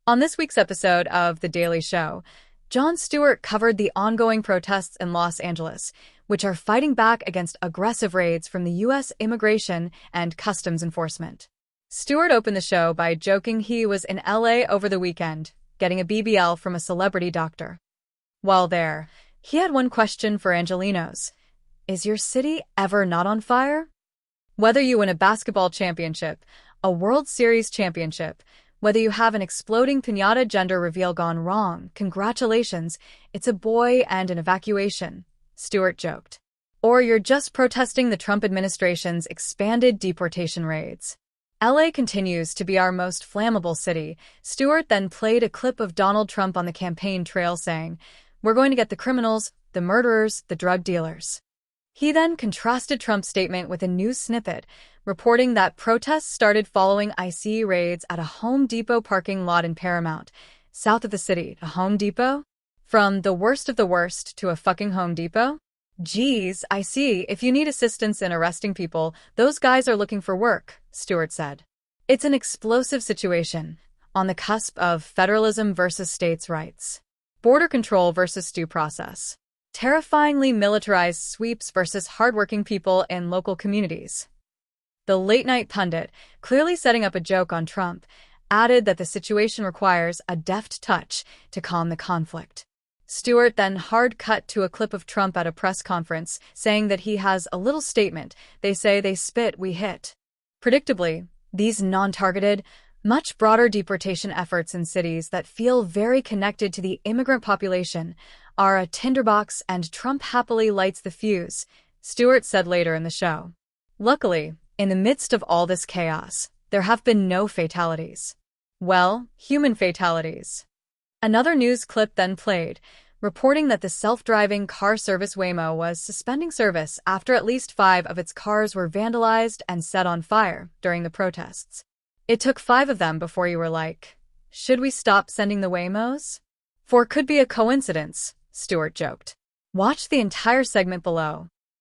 On this week's episode of The Daily Show, Jon Stewart covered the ongoing protests in Los Angeles, which are fighting back against aggressive raids from the U.S. Immigration and Customs Enforcement. Stewart opened the show by joking he was in L.A. over the weekend, getting a BBL from a celebrity doctor. While there, he had one question for Angelenos. Is your city ever not on fire? Whether you win a basketball championship, a World Series championship, whether you have an exploding piñata gender reveal gone wrong, congratulations, it's a boy and an evacuation, Stewart joked. Or you're just protesting the Trump administration's expanded deportation raids. LA continues to be our most flammable city. Stewart then played a clip of Donald Trump on the campaign trail saying, "We're going to get the criminals, the murderers, the drug dealers." He then contrasted Trump's statement with a news snippet, reporting that protests started following ICE raids at a Home Depot parking lot in Paramount, south of the city. A Home Depot? From the worst of the worst to a fucking Home Depot? Geez, I see. If you need assistance in arresting people, those guys are looking for work, Stewart said. It's an explosive situation, on the cusp of federalism versus states' rights, border control versus due process, terrifyingly militarized sweeps versus hardworking people in local communities. The late-night pundit, clearly setting up a joke on Trump, added that the situation requires a deft touch to calm the conflict. Stewart then hard-cut to a clip of Trump at a press conference, saying that he has a little statement. They say they spit, we hit. Predictably, these non-targeted, much broader deportation efforts in cities that feel very connected to the immigrant population are a tinderbox, and Trump happily lights the fuse, Stewart said later in the show. Luckily, in the midst of all this chaos, there have been no fatalities. Well, human fatalities. Another news clip then played, reporting that the self-driving car service Waymo was suspending service after at least 5 of its cars were vandalized and set on fire during the protests. It took 5 of them before you were like, should we stop sending the Waymos? For it could be a coincidence, Stewart joked. Watch the entire segment below.